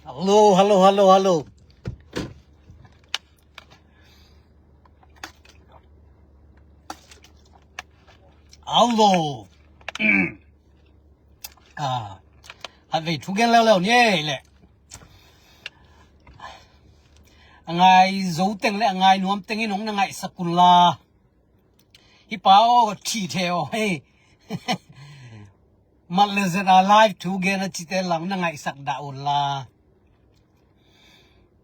Hello. Hello. Hãy thu gen leo nhé lẹ. Ngay dấu tên lẹ ngay nuông tên nóng là ngay sakun la. Hi bao chỉ theo hey. Mà lệ dân alive thu gen là chỉ tên lắm là ngay sak đạo la.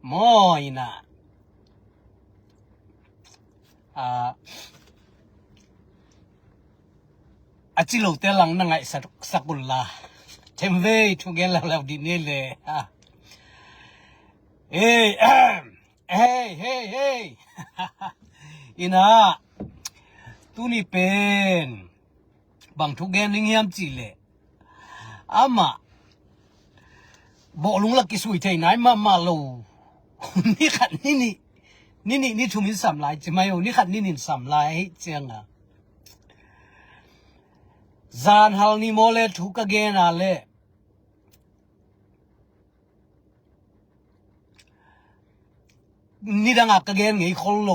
Moi na. Chỉ lâu tên lắm là ngay sakun la. Thêm về thu gen leo đi nè lẹ. Hey. Ina. Tu ni pen. Bang thu gen ning hiam chi le. Ama. Bộ lúng là cái sủi thầy nái mà lâu. Ni khát ni thu mình sắm lại. Chỉ mày ni khát ni sắm lại. Chàng à. Zan hal ni mô le thu ka gen à le. Ni đang ka gen ngay khol lo.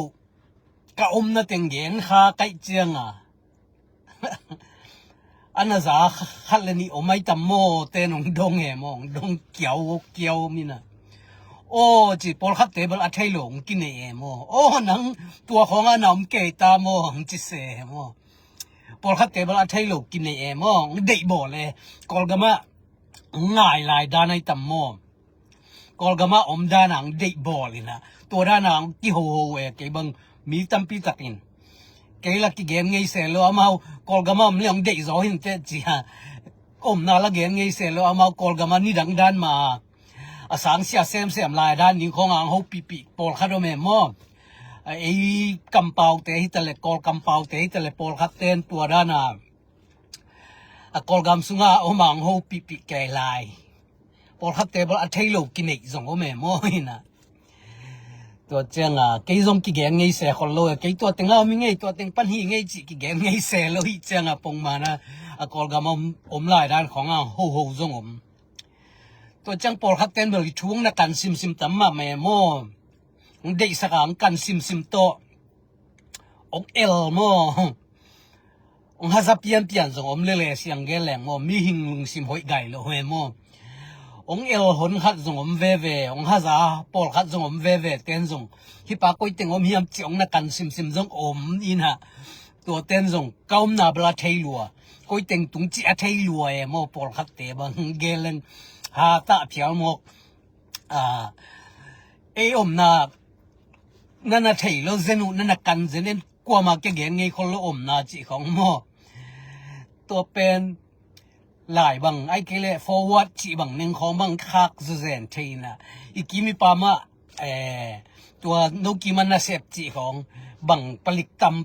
Ka na tên gen kha cái chàng à. Ana za khát ni omay tam mo tên ông đông em ông đông kiao mina. Chỉ bol khát table at hay long kine em nang tua khong anh ông kể ta chỉ se bol khát table at hay long kine em dậy bỏ le call gama ngài lại đa này tam call gama đa nang dậy bỏ lina tua đa nang ki ho cái bang mi tam pi takin cái là cái game ngay xe lo amao call gama mliang dậy gió hin te chi ha na la game ngay xe lo amao call gama ni dang dan mà sáng xia xem lại đan những con ang hô pi pol khát me ấy cầm bao te hi tele call cầm bao te hi tele pol khát tên tua đan call gam sunga ang hô pi cái lại pol khát te bal thei lo kinek zong hina tua chang cái dòng cái game ngay xe khol lo cái tua tiếng ao mi ngay tua tiếng pan hi ngay chỉ cái game ngay xe lo hi chang pong ma na call gam lại đanของhô zongตัวจังปอลคัดเต้นเบลช่วงนักการซิมตั้มมาแม่โม่เด็กสักอังการซิมโตอกเอลโม่ฮัซาเปียนส่งเล่เสียงแกแหลงโม่มีหิงลุงซิมหอยไก่เลยโม่เอลหนคัดส่งเว่ฮัซาปอลคัดส่งเว่เต้นส่งที่ปากก้อยเต็งเฮียมจ่องนักการซิมส่งอินฮะตัวเต้นส่งก้าวนาบลาเทลัวก้อยเต็งตุงจีอาเทลัวโม่ปอลคัดเตะบังเกลันta phial mok nana thei lo zenu nana kan zenen kwa ma ke gen ngei khol lo na chi khong mo to pen lai bang ai kele forward chi bang ning khong bang khak zen theina ikimi pa ma tua no ki man na sep chi khong bang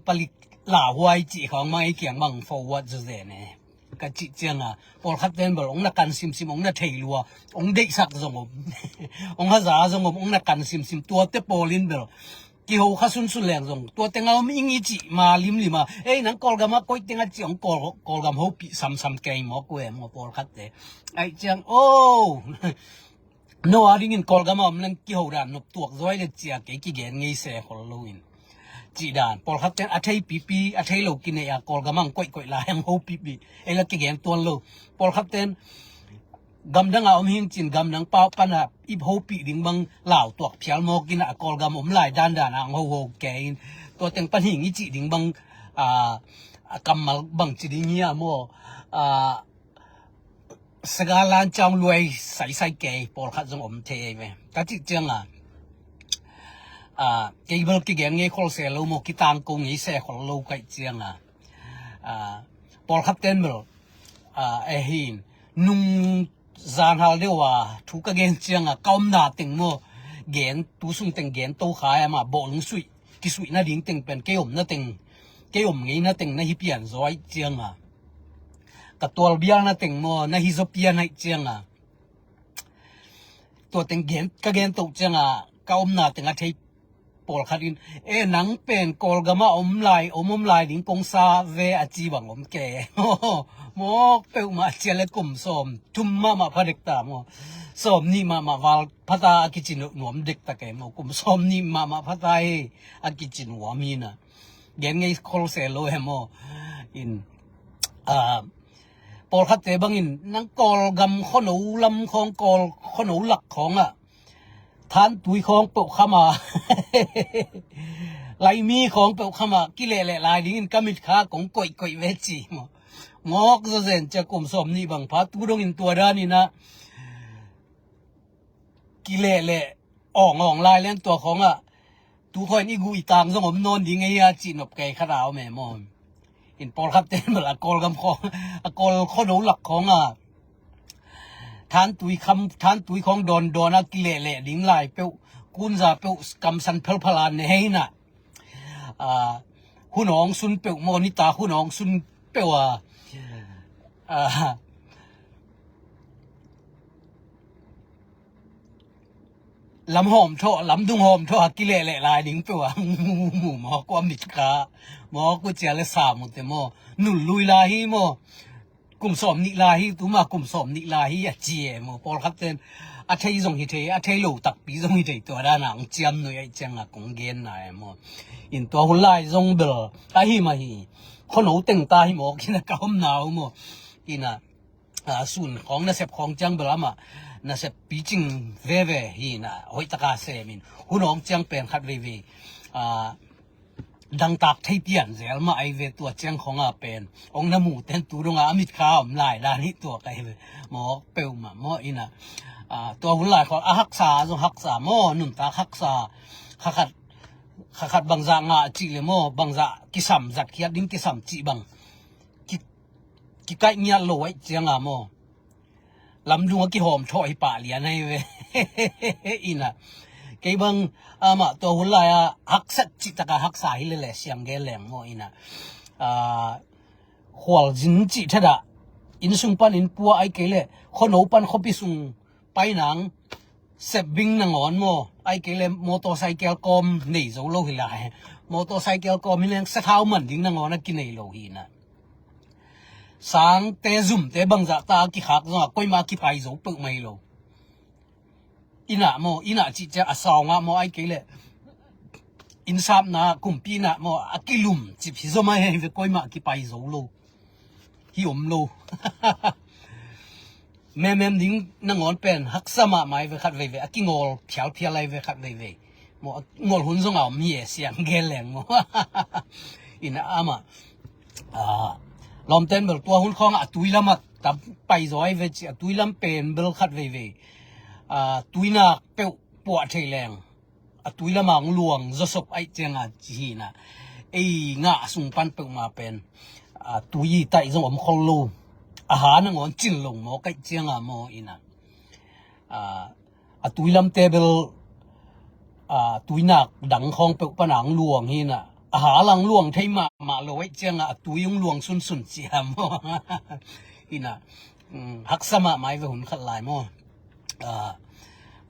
palik la huai chi khong mai kyang bang forward zen ne cái chị chàng bol khát tên bảo ông là cần sim ông là thầy lùa ông đậy sạc giống ông hazá giống ông là cần sim tua tép bolin bảo kỳ hậu khát sun lẹng giống tua tiếng ông ingi chị mà lim mà nang call gama coi tiếng chị ông call gam hậu bị sam cây mà quê mà bol khát thế ai chàng no adingin call gama ông lên kỳ hậu đàn nộp tuộc rồi để chia cái gen ngay xe khol loin chị đàn pol khát tên athei pi athei lo kine ya call gamang koi la hang ho pi ela ki gen ton lo pol khát tên gam dang hing chin gam dang pa pana ip ho pi ding bang lao tuak phial mo kina call gam lai dan ang ho ke to teng pan hing chi ding bang kamal bang chi ding ya mo sagalan chang luai sai ke pol khat jong the ve ka chi chang cái bậc cái game nghe khol xe lâu một cái tang công nghĩ xe khol lâu cái chiang Paul Captain bro hin nung zan hal dewa thu ka gen chiang kaum na ting mo gen tu sung ting gen to khai mà bộ lung sui ki sui na ding ting pen ke na ting ke ngi na ting na hi pian zoi chiang ka tol bia na ting mo na hi zo pian hai chiang to ting gen ka gen to chiang kaum na ting a thei ปอลขัดอินหนังเป็นกอลกามาอมลายดิ้งปงซาเวอจีบังอมแก่หมอเปิลมาเจเลกุมสมทุมมาพัดเด็กตามสมนี่มาวาลพัตาอากิจินหนวมเด็กตะแกมกุมสมนี่มาพัตาอากิจินหัวมีนะเงี้ยไงคอลเซโลเฮมอินปอลขัดเตบังอินนังกอลกำขนูลำของกอลขนูหลักของท่านตุยของเปิลเข้ามาไลมีของเปิลเข้ามากิเลสลายดิ้งกามิดขาของก่อยเวจีหมอกจะเซนจะกุมสมนี่บังพัดตุดงอินตัวด้านนี่นะกิเลสอ่องลายเล่นตัวของทุกคนอีกูอีตางสมมนอนดิ้งไงจีนบไก่ขราวแม่มอนอินปอลขับเต้นแบบกอลกำของกอลข้อหนูหลักของท่านตุยของดอนกิเลสดิ้งลายเปียวกุนซาเปียวกำสันเพลพลานเฮน่ะหุ่นน้องซุนเปียวมอนิตาหุ่นน้องซุนเปียวลำหอมโถลำดุงหอมโถกิเลสลายดิ้งเปียวหมอความมิดขาหมอกูเจริญสามหมดแต่หมอหนุนลุยลาฮีหมอกลุ่มสอมนิลาฮีตัวมากลุ่มสอมนิลาฮีเจี๋ยหมอพอลขับเต้นอาเทยส่งฮิเทอาเทยโลตักปีส่งฮิเทตัวด้านหนังเจียมหน่วยจังกงเกนนายหมออินตัวหุ่นลายส่งเบลอาฮีมาฮีคนหูเต็งตาฮีหมอกินก้าวหนาวหมออินะส่วนของน่ะเสพของจังเบลมาน่ะเสพปีจิงเวฮีนะหอยตะกาเซมินหุ่นน้องจังเป็นขัดเวดังตักไทยเตียนเซลมาไอเวตัวเจียงของเป็นองน้ำมูเต็นตูรงอามิดข้าวลายด้านนี้ตัวไกหมอเปิลมาหมออินะตัวหุ่นลายของฮักษาหมอหนุนตาฮักษาขัดบางอย่างจีเลยหมอบางอย่างกิสัมจัดเขียดดิ้งกิสัมจีบางกิไก่เงียโลไอเจียงหมอลำดวงกิหอมถอยป่าเลียนให้เวอินะไก่บางมาตัวหุ่นลายฮักสัดจิตกะฮักษาฮิเลเสียงเกลแหลงหมออินะหัวจินจิทดาอินสุงปันอินปัวไอเกลคนหูปันขบิสุงไปหนังเสพบิงนังอ่อนโมไอเกลมอเตอร์ไซค์กอมนี่จะโลหิลายมอเตอร์ไซค์กอมนี่สะเท้ามันดิ้งนังอ่อนกินในโลหินะสังเตซุมเตบังจากตากิขักจ้ะก้อยมากิไปจะปึกไม่โลอินะจิจะอาสาวโมไอเกลอินซับนะกุมปีนะโมอากิลุมจิพิโซมาเฮฟก้อยมากิไปจะโลฮิอมโลแม่ดิ้งนังอ่อนเป็นฮักษมาไม่เวขัดเวอากิงอลเพียวอะไรเวขัดเวโมงอลหุ่นทรงเอามีเสียงเกลแหลงโมอินะอามาลอมเต้นเบลตัวหุ่นของตุยลำตับไปจอยเวจิตุยลำเป็นเบลขัดเวตุยนักเปียวปวดเทแรงตุยลำมังหลวงจะสบไอเจียงจีนะไองะสุงปันเปียวมาเป็นตุยไตจงอมคอลูอาหารนังอ่อนจินลงหมอไก่เจียงหมออินะตุยลำเตเบลตุยนักดังของเปียวปนังหลวงฮีนะอาหารลังหลวงไทยมาโลไว้เจียงตุยงหลวงสุนเจียมอินะฮักษมาไม่เวหุ่นขัดลายหมอ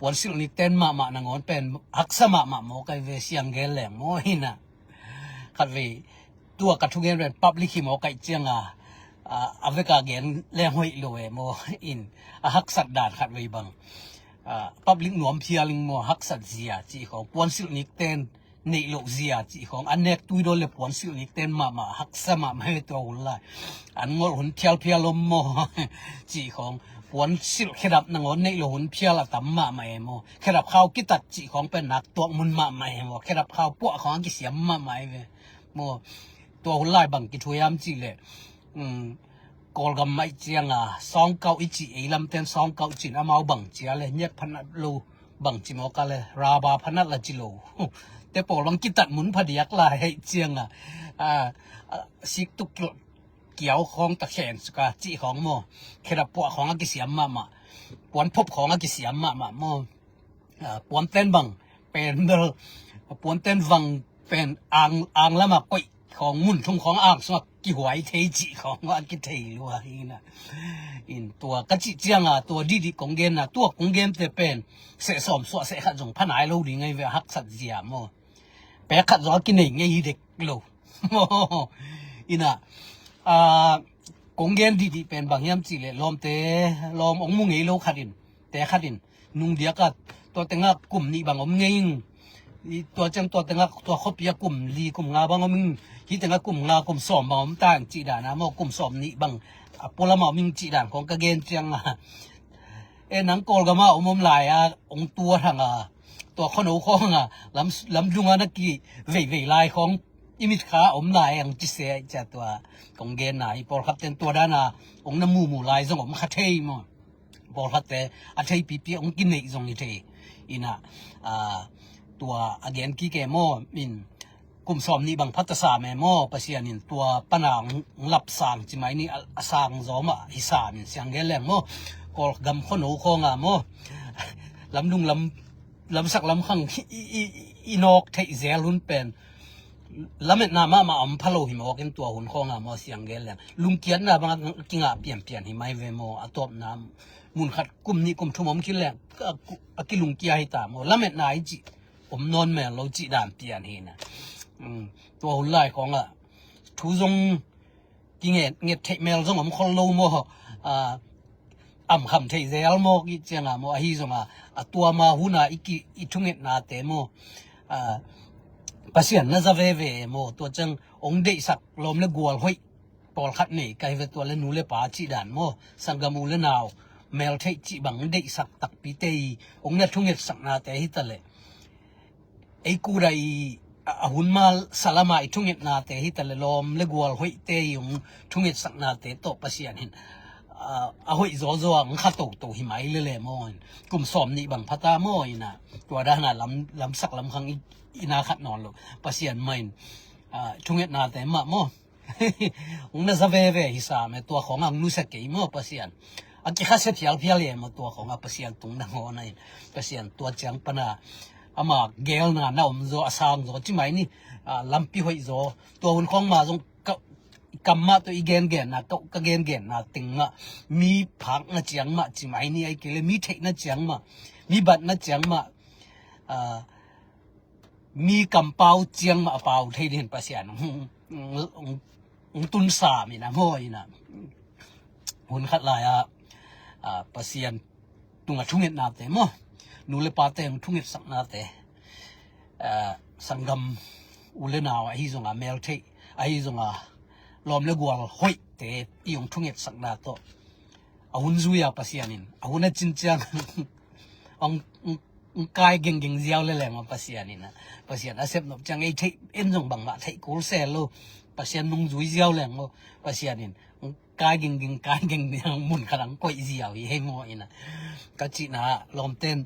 วันสิ่งนี้เต้นมานังอ่อนเป็นฮักษมาหมอไก่เวเสียงเกลแหลงหมออินะขัดเวตัวกัดทุกเงินเป็นปับลิขิหมอไก่เจียงอเวกาเกนแรงห้อยโลเอโมอินฮักสัดดานขัดไว้บังปับลิกหนวมเพียลิงโมฮักสัดเสียจีของปวนสิลนิกเต้นในโลกเสียจีของอันเนกตุยโดนเล็บปวนสิลนิกเต้นมาฮักสมาไม่ตัวหุ่นละอันงอหุ่นเพียลมโมจีของปวนสิลขดับนางอนในโลหุ่นเพียละตั้มมาไม่โมขดับข้าวกิตัดจีของเป็นนักตัวมุนมาไม่โมขดับข้าวพวกของกิเสียมมาไม่เวโมตัวหุ่นไล่บังกิทวยามจีเลยกอลกำไม่เจียงสองเก้าอิจิลำเต้นสองเก้าจินอามาบังเจียเลยเนี่ยพนัดลูบังจิมอกาเลยราบาพนัดละจิโลแต่ปอลังกิตัดหมุนพอดียักลายให้เจียงสิกตุกเกี่ยวของตะแขนสกาจีของโมแค่ดับปวของอากิเสียมมาปวนพบของอากิเสียมมาโมปวนเต้นบังเป็นเบลปวนเต้นบังเป็นอ่างแล้วมาก้อยของมุ่นทุ่งของอ่างสมักกี่หวยเทจิของอันกิเทลัวอินะอินตัวกะจิเจียงตัวดีของเกนตัวของเกนจะเป็นเสสอมสวเสขัดจงพนายโลดีไงเวหักสัตเสียโม แปะขัดรอกินเองไงเด็กโลอินะกงเกนดีเป็นบางยามจีเลยลอมเตลอมองมุงเอโลขัดินแต่ขัดินนุ่งเดียกัดตัวเต็งกกลุ่มนี้บางอมเงยตัวจังตัวเต็งตัวคบยากลุ่มลีกลุ่มงาบางอมฮิเต็งกลุ่มงากลุ่มสอมบางอมต่างจีดานะมอกลุ่มสอมนี้บางพลมามิงจีดานของกะเกนจังนังกอลกามาอมลายองตัวทางตัวขนมของลำดุงนักกีเวลายของอิมิตขาลายอย่างจิเสจะตัวกงเกนนะพอขับเต็นตัวด้านน้ำมูลายส่งขัดเทยมั้งพอขับเตะอัดเทยปีกินเนยส่งนี่เทยอินะตัวอเกนกี้เกมอมินกลุ่มสอมนี้บางพัฒสาแม่มอปัสยานินตัวปนางหลับสางจิไหมนี่สางจอมฮิสามินเสียงเกลแรงมอกอลกำขนมของมอลำดุงลำสักลำขังอีนอกเทยเซลุนเป็นลำเม็ดน้ำมาพะโลหิมอกันตัวหุ่นของมอเสียงเกลแรงลุงเกียนนะบางกิงเปลี่ยนหิมายเวมอตบน้ำมุนขัดกลุ่มนี้กลุ่มทุ่มคิดแรงกิลุงเกียให้ตามลำเม็ดนายจีนอนแม่เราจีด่านเปลี่ยนเห็นนะตัวหุ่นลายของทุจงกิเงเทเมลจงคนโลโมคำเทเซลโมกิเจงโมฮิจงตัวมาหุ่นอีทุงเงนาเตโมปัสยันน่าจะเวโมตัวจังองเดสักลมเลกัวหอยปอลขัดนี่ไกเวตัวเลนูเลปาจีด่านโมสังกามูเลนาวเมลเทจีบังเดสักตักปีเตยองเนทุงเงสักนาเตฮิตะเลไอกูได้หุ่นมาสลามาทุ่งเงินนาเตฮิตะเลลอมเลกัวหอยเตยงทุ่งเงินสักนาเตโตปัสยันเห็นหอยโซงข้าโตหิมายเลยมอนกลุ่มสอมนี่บังพัตตามอยนะตัวด้านลำสักลำคังอีนาขัดนอนลูกปัสยันไม่ทุ่งเงินนาเตมะมอองน่าจะเวฮิสามตัวของนุสเกยมอปัสยันกิข้าเสียเพียเลยมาตัวของปัสยันตรงนั้นหัวนั่นปัสยันตัวจังปนามาเกลน่ะอมโซอาสางโซจิไหมนี่ลำปีหอยโซตัวหุ่นของมาจงกำมาตัวอีเกนนะก็เกนนะติงมามีผักนะจังมาจิไหมนี่ไอ้เกลมีเทคนะจังมามีบัตรนะจังมามีกำเปาจังมาเปาเทเดนปัสยันตุนสามีนะโมยนะหุ่นขัดลายปัสยันตุงทุ่งเงินนาเตมนูเลปาเตงทุ่งเงินสักนาเตสังกมอุเลนาวไอ้จงเมลเทไอ้จงลอมเลกัวหอยเตอียงทุ่งเงินสักนาโตอาหุนซุยปัสยานินอาหุนจินจังกายเก่งเจียวเลยแหละมาปัสยานินนะปัสยานอาเซบนบจังไอ้เทเอ็นจงบังมาเทกูเซลโลปัสยานนุ่งซุยเจียวแหละมาปัสยานินกายเก่งเนี่ยมุนขลังก้อยเจียวยี่ให้มออินะก็จีน่ะลอมเต้น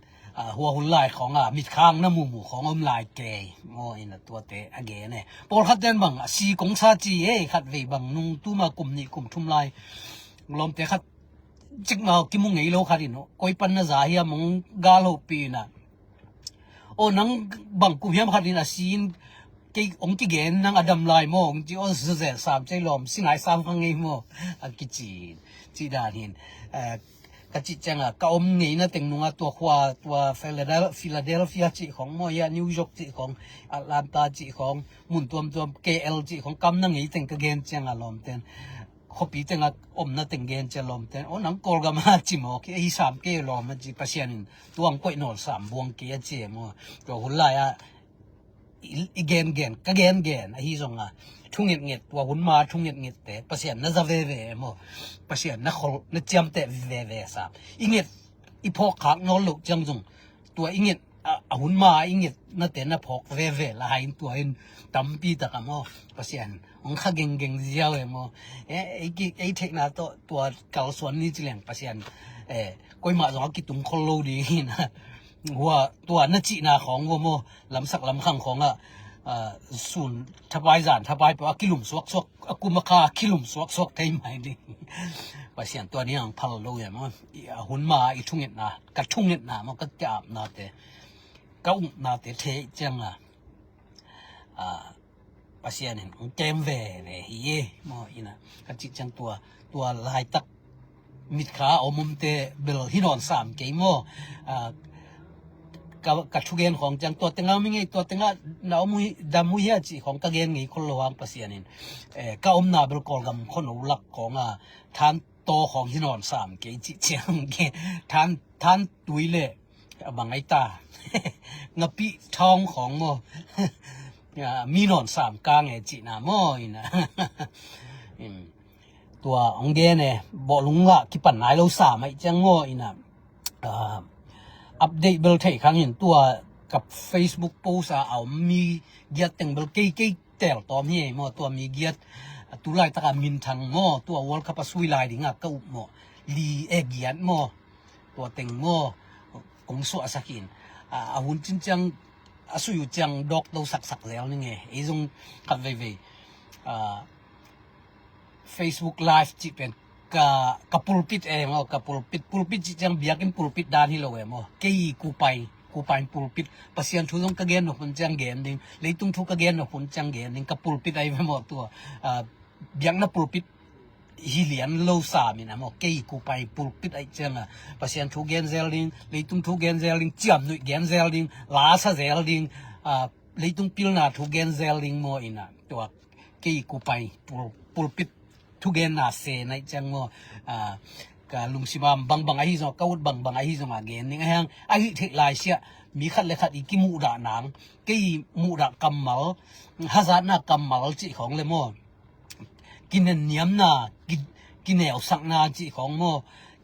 หัวหุ่นลายของมิดข้างน้ำมูของลายแก่มออินะตัวเตะอเกเนี่ยพอขัดเต้นบังสีกงชาจีขัดเวบังนุ่งตู้มากลุ่มนี้กลุ่มทุ่มลายลอมเตะขัดจิกมากิมุงไงโลขัดินก้อยปันน่ะจ่าเฮียมงกาลหปีนะโอ้นังบังกุเฮียมขัดินสีนที่องค์ที่เกณฑ์นังอดัมลายโมองที่โอ้เสียสามใจลมสิ่งไหนสามฟังไงโมกิจีดานินกจิจังก็อมไงนะแต่งนุ่งตัวขวาตัวฟิลาเดลเฟียจีของโมยานิวยอร์กจีของแอตแลนตาจีของมุนตัวKLจีของกำนังไงแต่งก็เกณฑ์จังลมเต้นขบีจังอมนะแต่งเกณฑ์จะลมเต้นโอ้นังกอลกามาจิโมกไอ้สามเกลมจีปัสยานินตัวอังก้อยนอสามบวงเกียเจโมตัวหุ่นลายอีเกนก็เกนไอ้ที่ส่งทุ่งเงียตัวหุ่นมาทุ่งเงียแต่ปัสยันน่าจะเวมั้งปัสยันน่าขอน่าจำแต่เวสับอีเงียอีพอกขางนอนลุกจังจงตัวอีเงียหุ่นมาอีเงียน่าแต่น่าพอกเวละหายตัวเองตั้มปีตะกันมั้งปัสยันองข้าเก่งเจียวมั้งไอ้เทคนาตัวเก่าส่วนนี้จีเหลงปัสยันก้อยมาสองกิตุงคนโลดีนะหัวตัวนัจีนาของวัวโมลำสักลำขังของศูนย์ทบายจานทบายแปลว่ากิลุมสวกกุมคากิลุมสวกไทยไหมดิว่าเสียงตัวนี้ยังพัลโลอย่างมั้งหุ่นมาอีทุ่งเงินนะกัดทุ่งเงินนะมันก็จับนาเตะก็อุ้มนาเตะเทจังว่าเสียงเนี่ยเกมเว่เฮียมั้งอีน่ะก็จิจังตัวลายตักมิดขาเอามุมเตะเบลที่นอนสามเกมมั้ง กับทุเรียนของจังตัวเต็งเราไม่ไงตัวเต็งเราเรามุยดำมุยจีของกระเรียนไงคนระวังภาษานี่ก็อมนาเบลกอลกับคนอุลักของทานโตของที่นอนสามเกจิเจียงเกทานตุยเล่บางไอตางปีทองของโมมีนอนสามกางไงจีน่ะโมอินะตัวองเดเนี่ยบอกลุงละคิดปัญหาเราสามไอ้จังโมอินะอัปเดตเบลเทครั้งเห็นตัวกับ Facebook โพสเอามีเกียรติเบลเก้แต่ตอนนี้โมตัวมีเกียรติตัวไล่ตะการมินทังโมตัววอลคัพสุยไลดิ่งก็โมลีเอเกียรติโมตัวเต็งโมองสวสักินหุ่นจริงจังสุยจังดอกเราสักแล้วนี่ไงไอ้ตรงกับเวFacebook Live จีเป็นกับปูปิดกับปูปิดจีจังเบียกินปูปิดด้านที่เราเกี่ยกูไปปูปิดปัสยันทุกต้องกระเกนหุ่นจังเกนดิ่งเลยตุ้งทุกกระเกนหุ่นจังเกนดิ่งกับปูปิดไอ้ตัวเบียงน่ะปูปิดฮิเลียนโลซามินะเกี่ยกูไปปูปิดไอ้จังปัสยันทุกเกนเซลดิ่งเลยตุ้งทุกเกนเซลดิ่งจำหนุ่ยเกนเซลดิ่งลาซาเซลดิ่งเลยตุ้งพิลนาทุกเกนเซลดิ่งอินะตัวเกี่ยกูไปปูปิดทุกเกนน่าเซนไอ้จังกลุงสิมามบางไอ้ที่สองก็บางไอ้ที่สองมาเกนนี่ไงฮะไอ้ที่ลายเสียมีขัดเลยขัดอีกมูดาหนังกี่มูดากำมัลฮาซาน่ากำมัลจีของเลยโมกินเนียมน่ากินแนวสักน่าจีของโม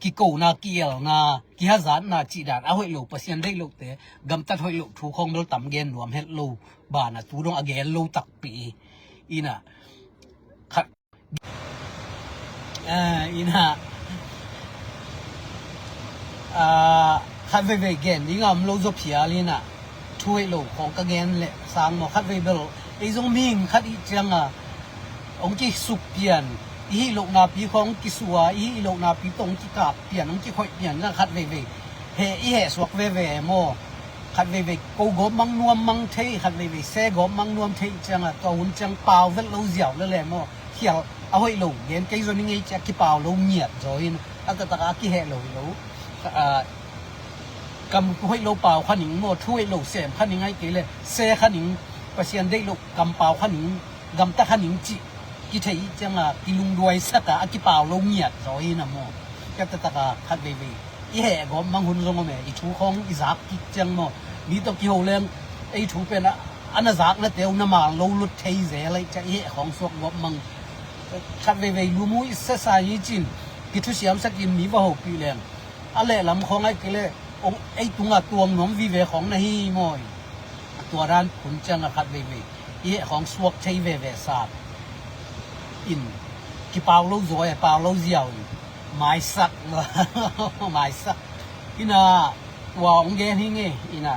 กิโกน่ากิเอลน่ากิฮาซาน่าจีดานเอาให้ลูกเปอร์เซ็นต์ได้ลูกเตะกำตัดให้ลูกถูกของเราต่ำเกนรวมให้ลูกบ้านน่ะตูดงอเกนลูกตักปีอีน่ะขัดอีน่ะขัดไปเกนนี่งามโลจบเพียลีน่ะช่วยลูกของกระเกนเลยสร้างมาขัดไปเบลไอ้ตรงมิงขัดอีจังองค์ที่สุกเปลี่ยนอีลูกนาปีของกิสัวอีลูกนาปีตรงที่กาบเปลี่ยนองค์ที่ค่อยเปลี่ยนนั่นขัดไปเฮอีเฮสวกเวโมขัดไปกูกบมังนวมมังเทขัดไปเสกบมังนวมเทจังตัวหุ่นจังเปล่าเวลเราเจียวเลยแหละโมเขียวเอาให้ลูกเกนไกส่วนนี้จะกี่เปล่าเราเงียบจอยนะอันก็ตะกากี่เฮเรากำให้เราเปล่าขันหนิงโมช่วยเราเสียมขันหนิงให้กี่เลยเสียขันหนิงเปอร์เซ็นต์ได้ลูกกำเปล่าขันหนิงกำตะขันหนิงจีกี่เทียจังกิลุงด้วยสักกี่เปล่าเราเงียบจอยนะโมก็ตะกาขัดไปอีเห่ก็บางคนลงมาแม่อีชูของอีซักกี่จังโมมีตัวกี่หัวเรื่องไอ้ชูเป็นอันนั้นซักนั่นเดียวน้ำมาเราลุดเทเสอะไรจะอีเห่ของสวกบมังขัดไปรู้มุ้ยเสียสายจริงกี่ทุเสียมสักกินมีบ่าวปีแรงอะไรลำของไอ้กี่เลยองไอ้ตัวหนุ่มวิเวของนายมอยตัวด้านขุนจังขัดไปอีของสวกใช้เวศาสตร์อินกี่เปล่าเราสวยเปล่าเราเจียวไม้สักไม้สักอิน่ะตัวองเกนี่ไงอิน่ะ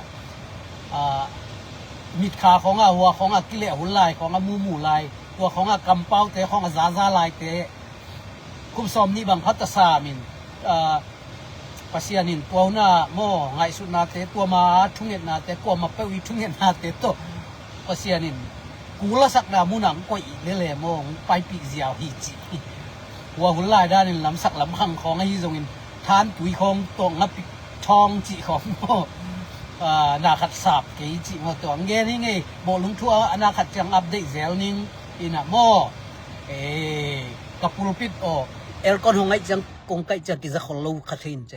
มิดขาของหัวของกิเลสหุ่นลายของมูลายตัวของกำเป้าเตะของซาลายเตะคุ้มซ้อมนี่บางพัตสามินปัสยานินตัวน่ะโม่ไงสุดนาเตตัวมาทุ่งเงินนาเตกัวมาเปวิทุ่งเงินนาเตโตปัสยานินกูละสักนามุนังก็อีกเลยโม่ไปปีเสียวฮีจีหัวหุ่นลายด้านนี้ลำสักลำพังของไอ้ทรงอินทานตุยของตรงนับปิทองจีของโม่นาขัดสาบกี่จีมาตัวเงี้ยนี่ไงโบลุงทั่วอนาขัดจังอัปเดตเซลนิงอินะโม่กับปูปิดเอลกอนหงไอจังกงไกจังกิจคนเราขัดหินเจ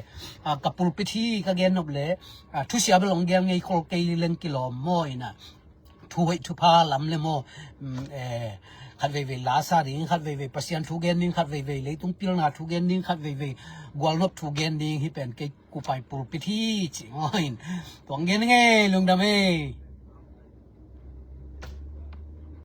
กับปูปิดที่กเกนนบเลยทุเสียไปลงเกมไงคนเกยเล่นกิโลโม่อินะทุพาลำเลยโม่ขัดเวลาซาดิ่งขัดเวปัสยันทุเกนดิ่งขัดเวเลยตุ้งพิลนาทุเกนดิ่งขัดเวกวลนบทุเกนดิ่งที่เป็นเกกูไปปูปิดที่จิงอินตัวเกนไงลุงดำเอ